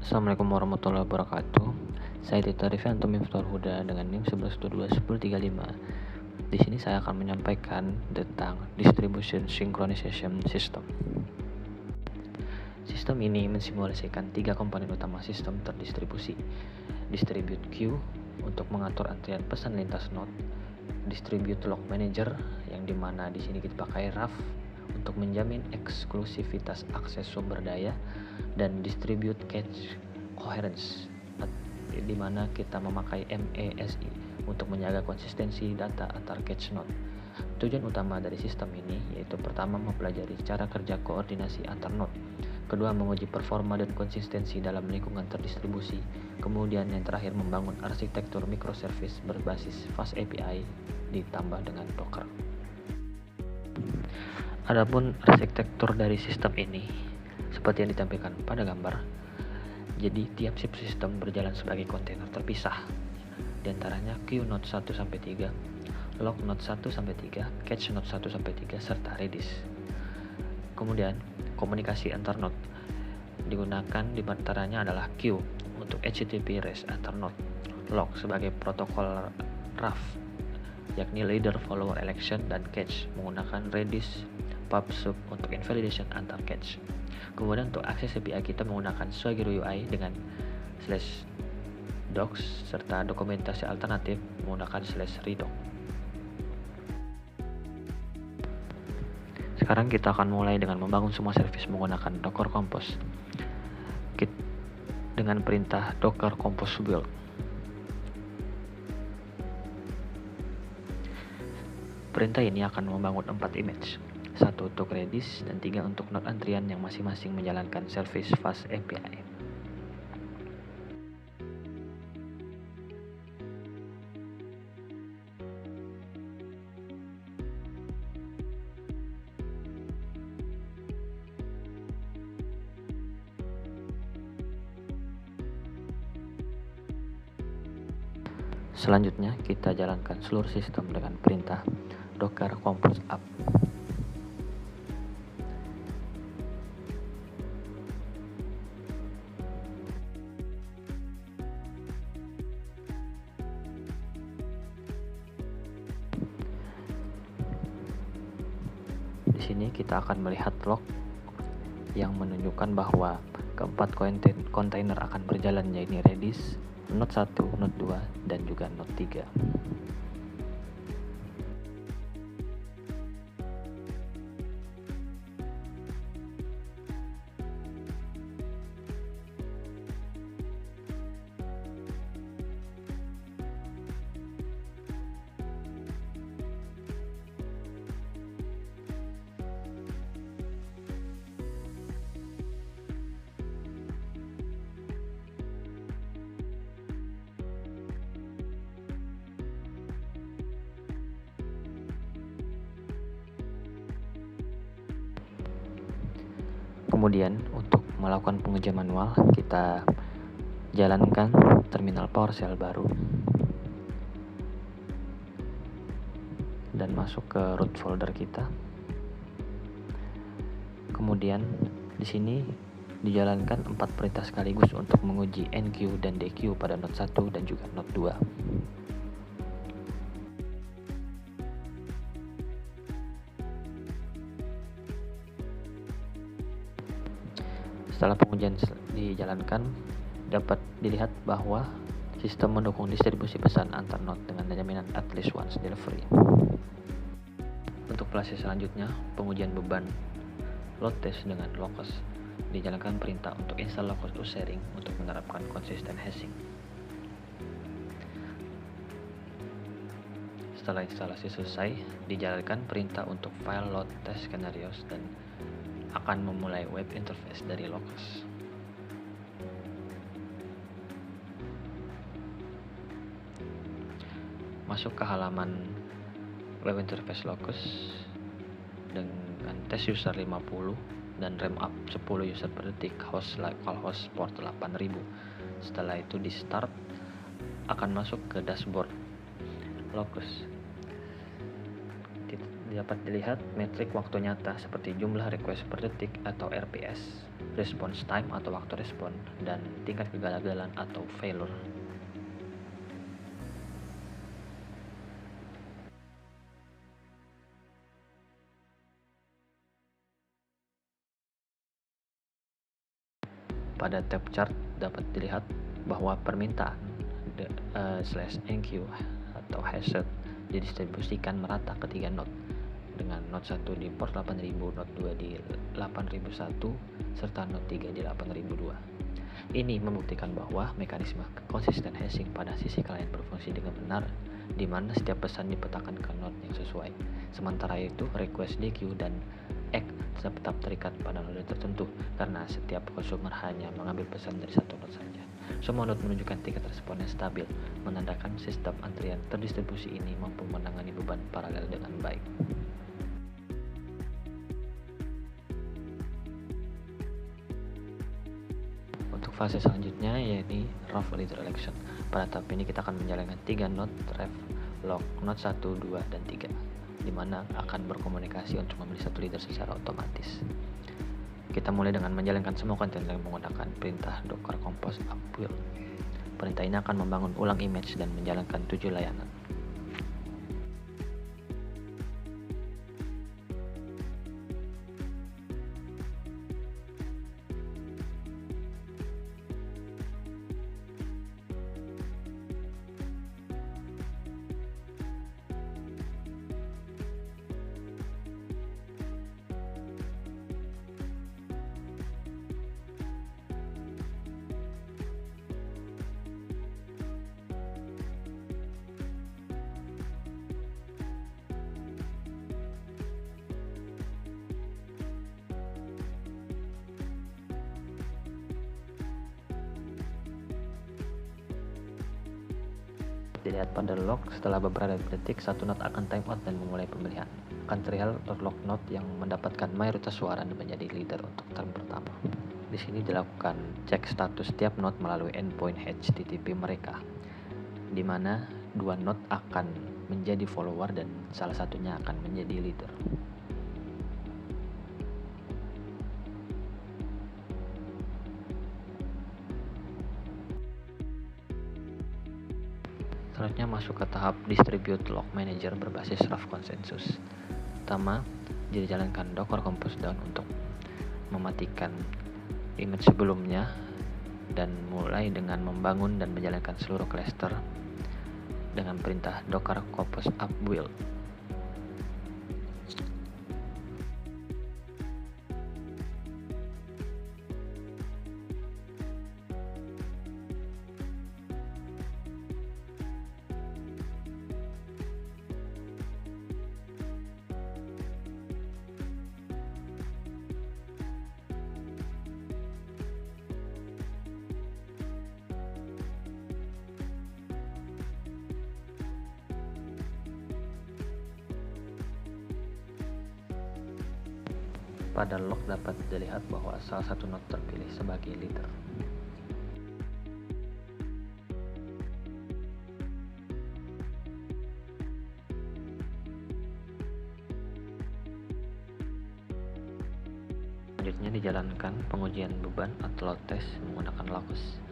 Assalamualaikum warahmatullahi wabarakatuh. Saya Tito Rifanto Miftahul Huda dengan NIM 11221035. Di sini saya akan menyampaikan tentang Distribution Synchronization System. Sistem ini mensimulasikan 3 komponen utama sistem terdistribusi. Distribute Queue untuk mengatur antrian pesan lintas node, Distribute Log Manager yang dimana di sini kita pakai RAF untuk menjamin eksklusivitas akses sumber daya, dan Distribute Cache Coherence di mana kita memakai MESI untuk menjaga konsistensi data antar cache node. Tujuan utama dari sistem ini yaitu pertama mempelajari cara kerja koordinasi antar node, kedua menguji performa dan konsistensi dalam lingkungan terdistribusi, kemudian yang terakhir membangun arsitektur microservice berbasis Fast API ditambah dengan Docker. Adapun arsitektur dari sistem ini seperti yang ditampilkan pada gambar. Jadi tiap subsistem berjalan sebagai kontainer terpisah. Di antaranya queue node 1 sampai 3, log node 1 sampai 3, cache node 1 sampai 3 serta Redis. Kemudian komunikasi antar node digunakan di antaranya adalah queue untuk HTTP REST antar node, log sebagai protokol RAF yakni leader follower election, dan cache menggunakan Redis PubSub untuk invalidation antar cache. Kemudian untuk akses API kita menggunakan Swagger UI dengan /docs serta dokumentasi alternatif menggunakan /redoc. Sekarang kita akan mulai dengan membangun semua service menggunakan Docker Compose dengan perintah docker compose build. Perintah ini akan membangun 4 image, 1 untuk Redis dan 3 untuk node antrian yang masing-masing menjalankan service Fast API. Selanjutnya kita jalankan seluruh sistem dengan perintah docker compose up. Di sini kita akan melihat log yang menunjukkan bahwa keempat kontainer akan berjalan, yaitu Redis, node 1, node 2, dan juga node 3. Kemudian untuk melakukan pengujian manual, kita jalankan terminal PowerShell baru dan masuk ke root folder kita. Kemudian di sini dijalankan 4 perintah sekaligus untuk menguji enqueue dan dequeue pada node 1 dan juga node 2. Setelah pengujian dijalankan, dapat dilihat bahwa sistem mendukung distribusi pesan antar node dengan jaminan at least once delivery. Untuk fase selanjutnya, pengujian beban load test dengan locus dijalankan perintah untuk install locus sharing untuk menerapkan konsisten hashing. Setelah instalasi selesai, dijalankan perintah untuk file load test scenarios dan akan memulai web interface dari locus. Masuk ke halaman web interface locus dengan test user 50 dan RAM up 10 user per detik, host localhost port 8000. Setelah itu di start, akan masuk ke dashboard locus. Dapat dilihat metrik waktu nyata seperti jumlah request per detik atau RPS, response time atau waktu respon, dan tingkat kegagalan atau failure. Pada tab chart dapat dilihat bahwa permintaan /NQ atau hashrate didistribusikan merata ke 3 node, dengan node 1 di port 8000, node 2 di 8001, serta node 3 di 8002. Ini membuktikan bahwa mekanisme konsisten hashing pada sisi klien berfungsi dengan benar, di mana setiap pesan dipetakan ke node yang sesuai. Sementara itu, request DQ dan ACK tetap terikat pada node tertentu, karena setiap konsumer hanya mengambil pesan dari satu node saja. Semua node menunjukkan tingkat respon yang stabil, menandakan sistem antrian terdistribusi ini mampu menangani beban paralel dengan baik. Untuk fase selanjutnya yaitu rough leader election. Pada tahap ini kita akan menjalankan 3 node ref lock node 1, 2, dan 3, di mana akan berkomunikasi untuk memilih satu leader secara otomatis. Kita mulai dengan menjalankan semua konten dengan menggunakan perintah docker compose up build. Perintah ini akan membangun ulang image dan menjalankan 7 layanan. Dilihat pada log, setelah beberapa detik, satu node akan timeout dan memulai pemilihan. Akan terlihat log node yang mendapatkan mayoritas suara dan menjadi leader untuk term pertama. Di sini dilakukan cek status setiap node melalui endpoint HTTP mereka, di mana 2 node akan menjadi follower dan salah satunya akan menjadi leader. Selanjutnya masuk ke tahap distribute log manager berbasis rough consensus. Pertama, dijalankan docker compose down untuk mematikan image sebelumnya dan mulai dengan membangun dan menjalankan seluruh cluster dengan perintah docker compose up build. Pada log dapat dilihat bahwa salah satu node terpilih sebagai leader. Selanjutnya dijalankan pengujian beban atau load test menggunakan locus,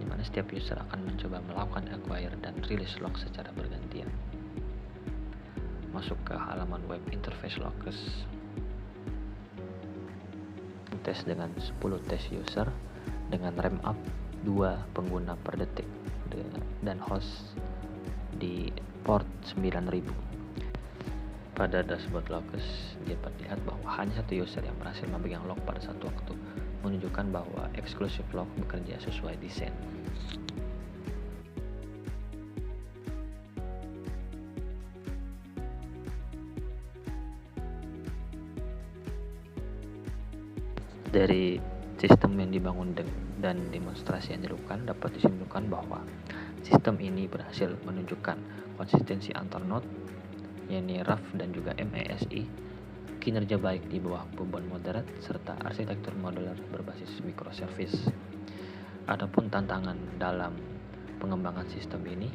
di mana setiap user akan mencoba melakukan acquire dan release log secara bergantian. Masuk ke halaman web interface locus. Tes dengan 10 tes user dengan RAM up 2 pengguna per detik dan host di port 9000. Pada dashboard locus dapat dilihat bahwa hanya satu user yang berhasil memegang log pada satu waktu, menunjukkan bahwa eksklusif log bekerja sesuai desain. Dari sistem yang dibangun dan demonstrasi yang dilakukan dapat disimpulkan bahwa sistem ini berhasil menunjukkan konsistensi antar node, yaitu RAF dan juga MASI, kinerja baik di bawah beban moderat, serta arsitektur modular berbasis microservice. Adapun tantangan dalam pengembangan sistem ini,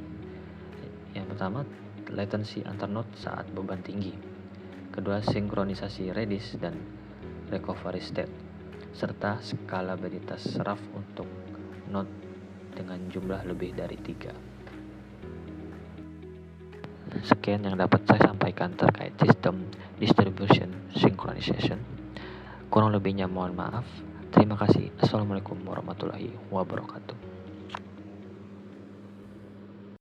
yang pertama, latency antar node saat beban tinggi. Kedua, sinkronisasi Redis dan recovery state. serta skalabilitas RAV untuk node dengan jumlah lebih dari 3. Sekian yang dapat saya sampaikan terkait sistem distribution synchronization. Kurang lebihnya mohon maaf. Terima kasih. Assalamualaikum warahmatullahi wabarakatuh.